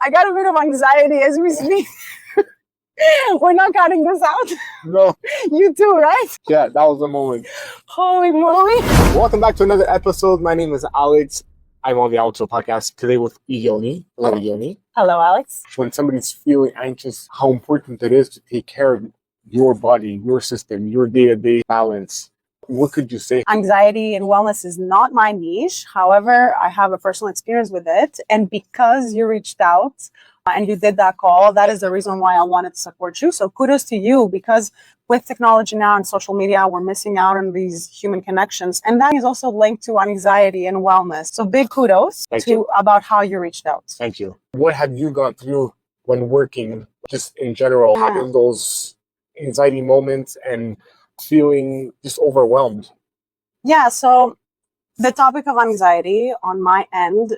I got a bit of anxiety as we speak. We're not cutting this out. No. You too, right? Yeah, that was the moment. Holy moly. Welcome back to another episode. My name is Alex. I'm on the Outro podcast today with Ioni. Hello, Ioni. Hello, Alex. When somebody's feeling anxious, how important it is to take care of your body, your system, your day-to-day balance. What could you say? Anxiety and wellness is not my niche. However, I have a personal experience with it. And because you reached out and you did that call, that is the reason why I wanted to support you. So kudos to you, because with technology now and social media, we're missing out on these human connections. And that is also linked to anxiety and wellness. So big kudos about how you reached out. Thank you. What have you gone through when working, just in general, having those anxiety moments and feeling just overwhelmed? Yeah, so the topic of anxiety on my end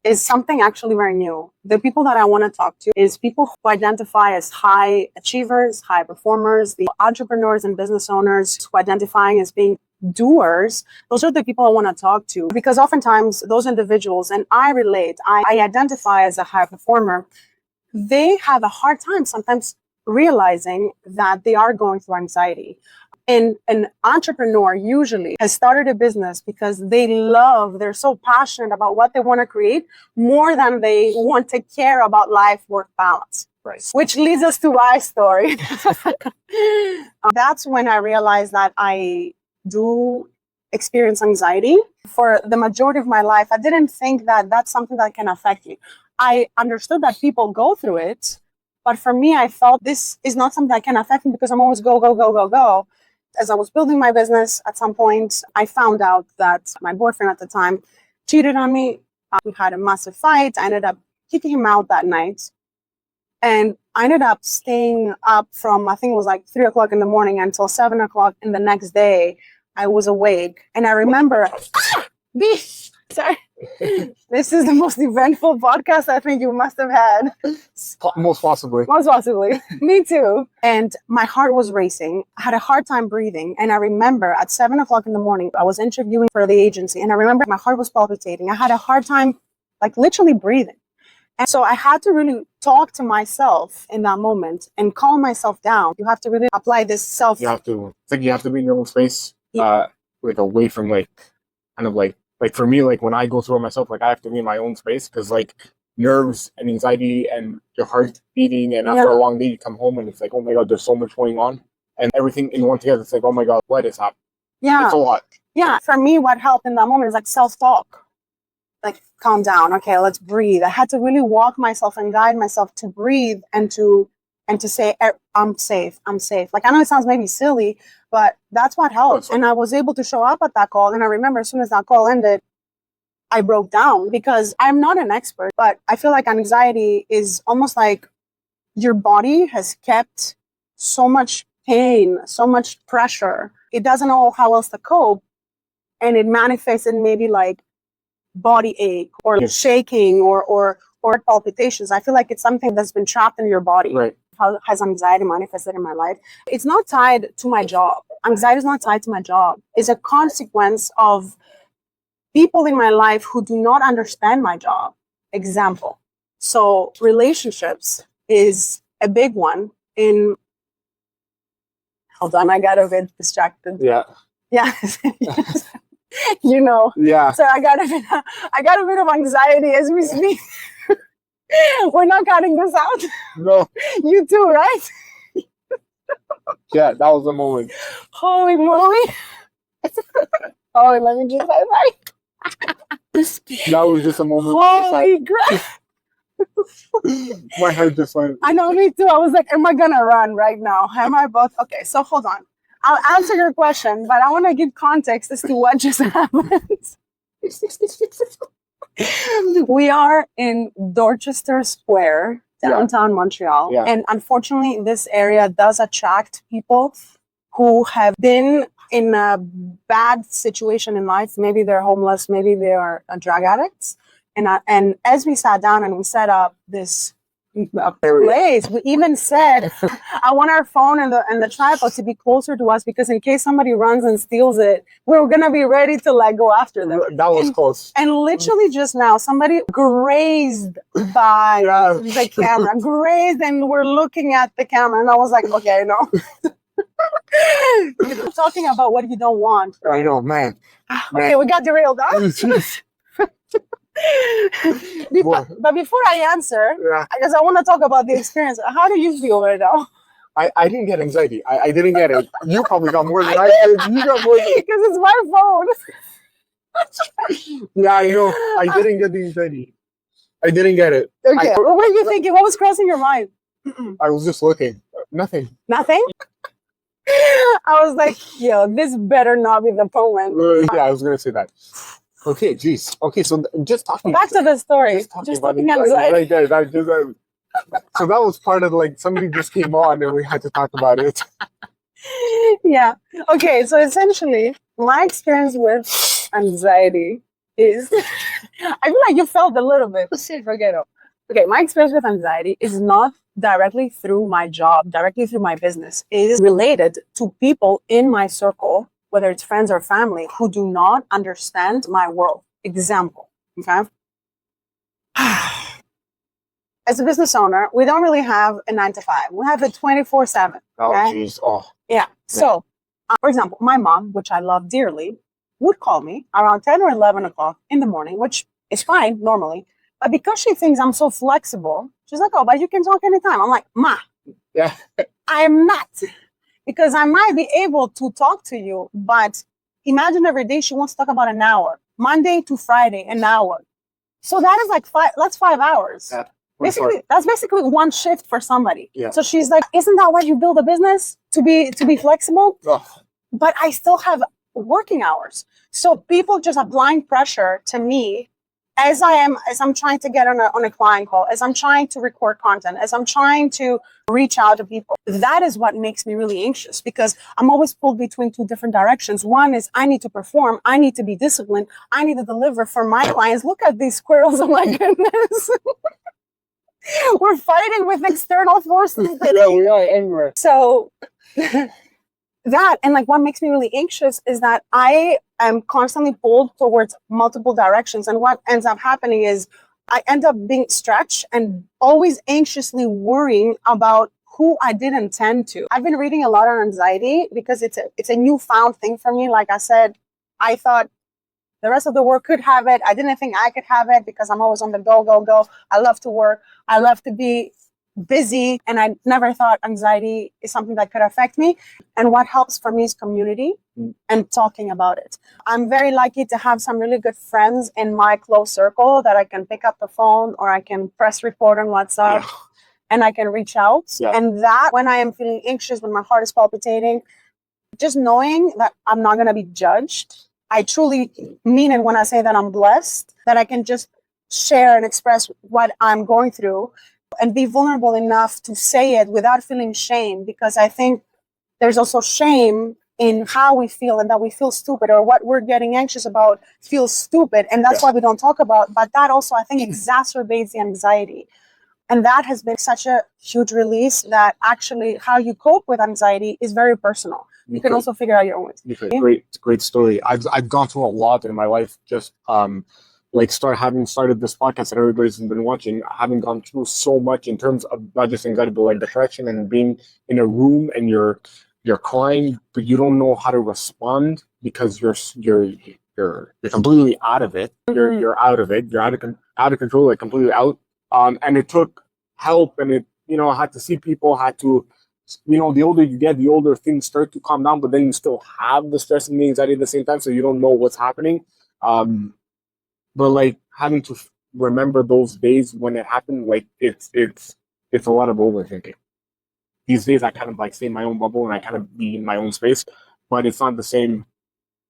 is something actually very new. The people that I want to talk to is people who identify as high achievers, high performers, the entrepreneurs and business owners who identifying as being doers. Those are the people I want to talk to, because oftentimes those individuals, and I relate, I identify as a high performer, they have a hard time sometimes realizing that they are going through anxiety. And an entrepreneur usually has started a business because they're so passionate about what they want to create more than they want to care about life-work balance. Right. Which leads us to my story. That's when I realized that I do experience anxiety. For the majority of my life, I didn't think that that's something that can affect you. I understood that people go through it, but for me, I felt this is not something that can affect me because I'm always go, go, go, go, go. As I was building my business, at some point, I found out that my boyfriend at the time cheated on me. We had a massive fight. I ended up kicking him out that night. And I ended up staying up from, I think it was like 3 o'clock in the morning until 7 o'clock in the next day. I was awake. And I remember, sorry. This is the most eventful podcast I think you must have had. Most possibly. Most possibly. Me too. And my heart was racing. I had a hard time breathing. And I remember at 7 o'clock in the morning, I was interviewing for the agency. And I remember my heart was palpitating. I had a hard time, like literally breathing. And so I had to really talk to myself in that moment and calm myself down. You have to really apply this self. You have to be in your own space, like away from like for me, like when I go through it myself, like I have to be in my own space because like nerves and anxiety and your heart beating, and after a long day you come home and it's like, oh my God, there's so much going on and everything in one together. It's like, oh my God, what is happening? Yeah. It's a lot. Yeah. For me, what helped in that moment is like self-talk. Like, calm down. Okay, let's breathe. I had to really walk myself and guide myself to breathe and to say, I'm safe. I'm safe. Like, I know it sounds maybe silly, but that's what helped. And I was able to show up at that call. And I remember as soon as that call ended, I broke down because I'm not an expert, but I feel like anxiety is almost like your body has kept so much pain, so much pressure. It doesn't know how else to cope. And it manifests in maybe like body ache or shaking or palpitations. I feel like it's something that's been trapped in your body. Right. How has anxiety manifested in my life? It's not tied to my job. Anxiety is not tied to my job. It's a consequence of people in my life who do not understand my job. Example. So relationships is a big one. Hold on, I got a bit distracted. Yeah. Yeah. You know. Yeah. So I got a bit of anxiety as we speak. We're not cutting this out. No. You too, right? Yeah, that was the moment. Holy moly. Oh, let me just say that was just a moment. Holy crap. My heart just went. I know, me too. I was like, am I gonna run right now? Am I both? Okay, so hold on. I'll answer your question, but I want to give context as to what just happened. We are in Dorchester Square, downtown Montreal. Yeah. And unfortunately, this area does attract people who have been in a bad situation in life. Maybe they're homeless, maybe they are drug addicts. And as we sat down and we set up this a place. We even said, I want our phone and the tripod to be closer to us because in case somebody runs and steals it, we're gonna be ready to like go after them. That was close. And literally just now, somebody grazed by the camera, grazed, and we're looking at the camera, and I was like, okay, no. You're talking about what you don't want. I know, man. Okay, we got derailed, huh? But before I answer, because I want to talk about the experience, how do you feel right now? I didn't get anxiety. I didn't get it. You probably got more than I did. You got more than because it's my phone. Yeah, I know. I didn't get the anxiety. I didn't get it. Okay. What were you thinking? What was crossing your mind? I was just looking. Nothing. Nothing? I was like, yo, this better not be the moment. Yeah, I was going to say that. Okay, geez. Okay, so just talking. Back to the story. Just talking anxiety. Right there. So that was part of like somebody just came on and we had to talk about it. Yeah. Okay, so essentially, my experience with anxiety is, I feel like you felt a little bit. Forget it. Okay, my experience with anxiety is not directly through my job, directly through my business. It is related to people in my circle, whether it's friends or family, who do not understand my world. Example, okay? As a business owner, we don't really have a 9 to 5. We have a 24/7. Oh, okay? jeez. Oh. Yeah. So, for example, my mom, which I love dearly, would call me around 10 or 11 o'clock in the morning, which is fine normally. But because she thinks I'm so flexible, she's like, oh, but you can talk anytime. I'm like, Ma, yeah, I am not. Because I might be able to talk to you, but imagine every day she wants to talk about an hour. Monday to Friday, an hour. So that is like that's 5 hours. Yeah. That's basically one shift for somebody. Yeah. So she's like, isn't that why you build a business? To be flexible? Oh. But I still have working hours. So people just applying pressure to me as I'm trying to get on a client call, as I'm trying to record content, as I'm trying to reach out to people. That is what makes me really anxious because I'm always pulled between two different directions. One is I need to perform, I need to be disciplined, I need to deliver for my clients. Look at these squirrels, oh my goodness. We're fighting with external forces. Yeah, we are anywhere. So that, and like what makes me really anxious is that I am constantly pulled towards multiple directions. And what ends up happening is I end up being stretched and always anxiously worrying about who I didn't tend to. I've been reading a lot on anxiety because it's a newfound thing for me. Like I said, I thought the rest of the world could have it. I didn't think I could have it because I'm always on the go, go, go. I love to work. I love to be busy. And I never thought anxiety is something that could affect me. And what helps for me is community and talking about it. I'm very lucky to have some really good friends in my close circle that I can pick up the phone or I can press record on WhatsApp and I can reach out. Yeah. And that when I am feeling anxious, when my heart is palpitating, just knowing that I'm not going to be judged. I truly mean it when I say that I'm blessed, that I can just share and express what I'm going through and be vulnerable enough to say it without feeling shame, because I think there's also shame in how we feel and that we feel stupid or what we're getting anxious about feels stupid. And that's why we don't talk about, but that also I think exacerbates the anxiety. And that has been such a huge release that actually how you cope with anxiety is very personal. You can also figure out your own ways. Great story. I've gone through a lot in my life. Just having started this podcast that everybody's been watching, I haven't gone through so much in terms of not just anxiety, but like depression and being in a room and you're crying, but you don't know how to respond because you're completely out of it. Mm-hmm. You're out of it. You're out of control, like completely out. And it took help, and it I had to see people, had to. The older you get, the older things start to calm down, but then you still have the stress and the anxiety at the same time, so you don't know what's happening. But like having to remember those days when it happened, like it's a lot of overthinking. These days I kind of like stay in my own bubble and I kind of be in my own space, but it's not the same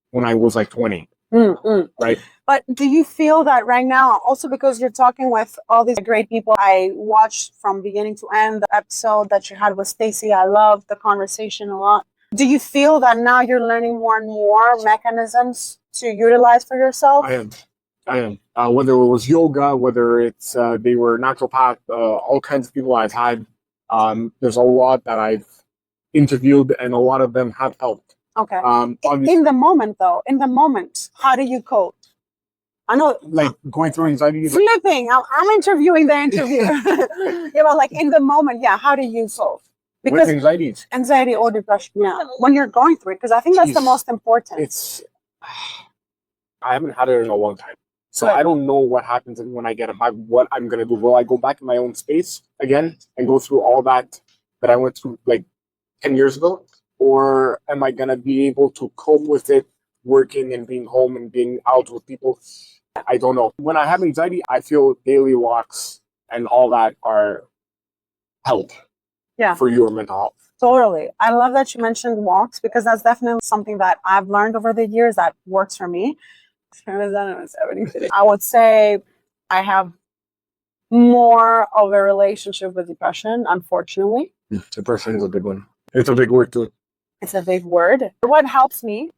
when I was like 20. Right. But do you feel that right now, also because you're talking with all these great people, I watched from beginning to end the episode that you had with Stacy. I love the conversation a lot. Do you feel that now you're learning more and more mechanisms to utilize for yourself? I am. I am. Whether it was yoga, whether it's they were naturopath, all kinds of people I've had. There's a lot that I've interviewed, and a lot of them have helped. Okay. Obviously, In the moment, though, in the moment, how do you cope? I know, like going through anxiety. flipping. I'm interviewing the interviewer. Yeah, but like in the moment, yeah. How do you cope? With Because anxiety or depression, yeah, when you're going through it, because I think that's the Jeez. most important. it's I haven't had it in a long time, so Good. I don't know what happens when I get it back. What I'm gonna do? Will I go back in my own space again and go through all that I went through like 10 years ago, or am I gonna be able to cope with it, working and being home and being out with people? I don't know. When I have anxiety, I feel daily walks and all that are help Yeah. for your mental health. Totally. I love that you mentioned walks because that's definitely something that I've learned over the years that works for me. I would say I have more of a relationship with depression, unfortunately. Depression is a big one. It's a big word too. It's a big word. What helps me,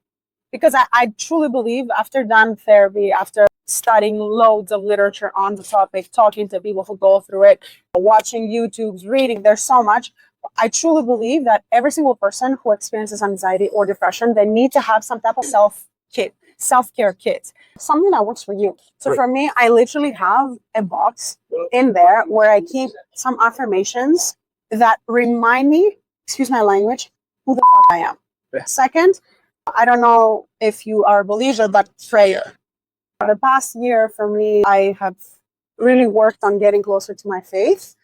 because I truly believe after done therapy, after studying loads of literature on the topic, talking to people who go through it, watching YouTubes, reading, there's so much. I truly believe that every single person who experiences anxiety or depression, they need to have some type of self-care kit, something that works for you. So Right. for me, I literally have a box in there where I keep some affirmations that remind me, excuse my language, who the fuck I am. Yeah. Second, I don't know if you are a believer, but prayer. The past year for me, I have really worked on getting closer to my faith,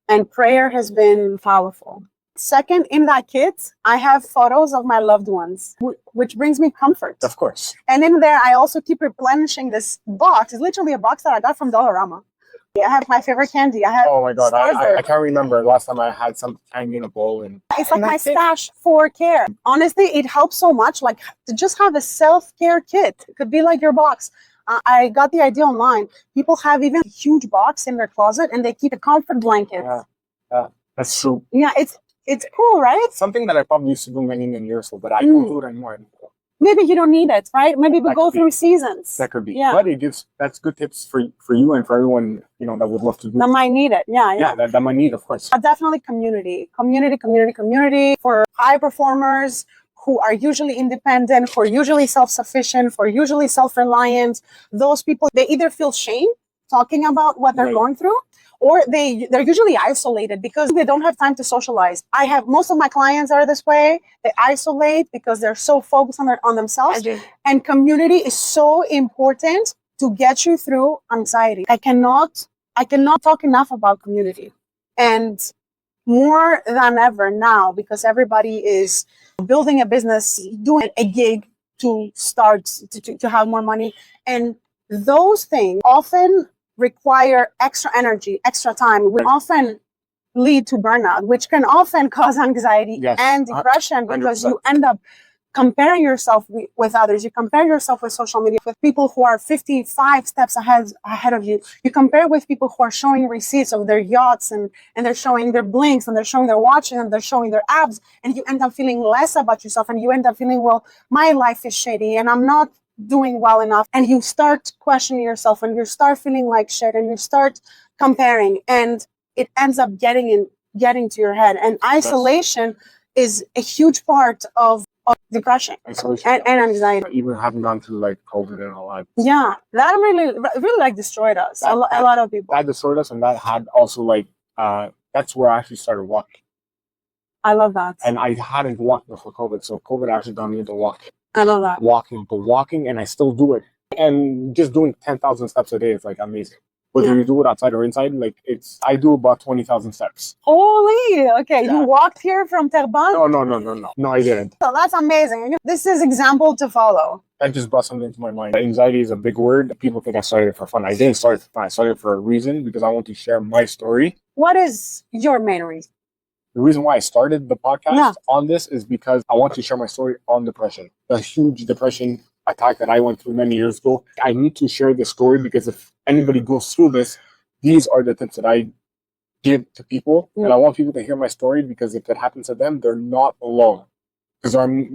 and prayer has been powerful. Second, in that kit, I have photos of my loved ones, which brings me comfort. Of course. And in there, I also keep replenishing this box. It's literally a box that I got from Dollarama. I have my favorite candy. I have Oh my god, I Starburst. can't remember the last time I had some candy in a bowl, and It's like And my that's it. stash for care. Honestly, it helps so much. Like to just have a self-care kit. It could be like your box. I got the idea online. People have even a huge box in their closet, and they keep a comfort blanket. that's true. Yeah, it's cool, right? Something that I probably used to do many years ago, but I don't do it anymore. Maybe you don't need it, right? Maybe we That go could be. through seasons. That could be. Yeah. But that's good tips for you and for everyone that would love to do. That might need it. Yeah. Yeah, that might need, of course. Definitely community for high performers who are usually independent, who are usually self-sufficient, who are usually self-reliant. Those people, they either feel shame talking about what they're Right. going through, or they're usually isolated because they don't have time to socialize. I have most of my clients are this way. They isolate because they're so focused on themselves. And community is so important to get you through anxiety. I cannot talk enough about community. And more than ever now, because everybody is building a business, doing a gig to start to have more money. And those things often require extra energy, extra time, which often lead to burnout, which can often cause anxiety Yes, and depression because 100%. you end up comparing yourself with others. You compare yourself with social media, with people who are 55 steps ahead of you. You compare with people who are showing receipts of their yachts and they're showing their blinks and they're showing their watches and they're showing their abs, and you end up feeling less about yourself, and you end up feeling, well, my life is shitty and I'm not doing well enough, and you start questioning yourself and you start feeling like shit and you start comparing, and it ends up getting to your head. And isolation is a huge part of depression and anxiety. Even having gone through like COVID and all that. Yeah, that really like destroyed us. A lot of people. That destroyed us, and that had also like that's where I actually started walking. I love that. And I hadn't walked before COVID, so COVID actually got me into walking. I love that. Walking, and I still do it. And just doing 10,000 steps a day is like amazing. Whether you do it outside or inside, like I do about 20,000 steps. Holy, okay. Yeah. You walked here from Terrebonne? No, I didn't. So that's amazing. This is example to follow. That just brought something to my mind. Anxiety is a big word. People think I started it for fun. I didn't start it for fun. I started it for a reason, because I want to share my story. What is your main reason? The reason why I started the podcast on this is because I want to share my story on depression. The huge depression attack that I went through many years ago. I need to share this story because if anybody goes through this, these are the tips that I give to people. And I want people to hear my story, because if it happens to them, they're not alone. Because there are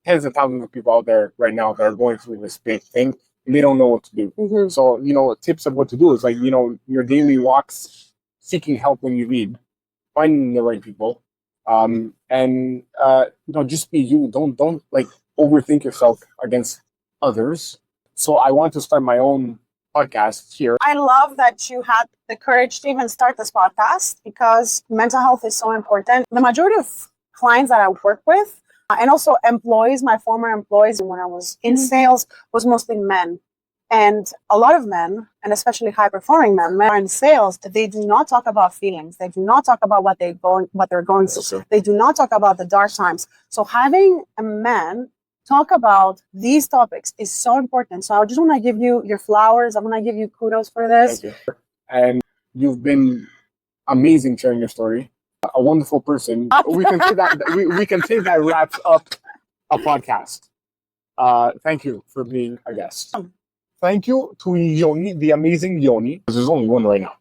tens of thousands of people out there right now that are going through this big thing. they don't know what to do. Mhm. So, tips of what to do is like, your daily walks, seeking help when you need, finding the right people, and just be you. Don't like overthink yourself against others. So I want to start my own podcast here. I love that you had the courage to even start this podcast because mental health is so important. The majority of clients that I work with, and also employees, my former employees when I was in sales, was mostly men. And a lot of men, and especially high-performing men are in sales, they do not talk about feelings. They do not talk about what they're going through. They do not talk about the dark times. So having a man talk about these topics is so important. So I just want to give you your flowers. I want to give you kudos for this. Thank you. And you've been amazing sharing your story. A wonderful person. We can say that we can say that wraps up a podcast. Thank you for being a guest. Thank you to Yoni, the amazing Yoni. There's only one right now.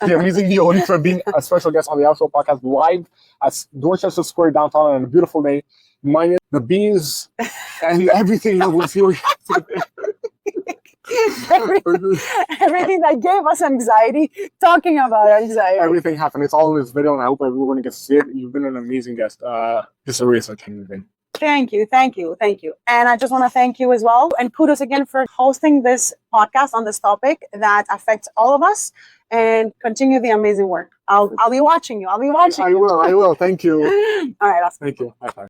The amazing Yoni for being a special guest on the Outro Podcast live at Dorchester Square downtown on a beautiful day. Minus the bees and everything that was here. Everything that gave us anxiety, talking about anxiety. Everything happened. It's all in this video, and I hope everyone gets to see it. You've been an amazing guest. Just a real thing. Thank you. And I just want to thank you as well. And kudos again for hosting this podcast on this topic that affects all of us, and continue the amazing work. I'll be watching you. I will. Thank you. All right. Awesome. Thank you. High five.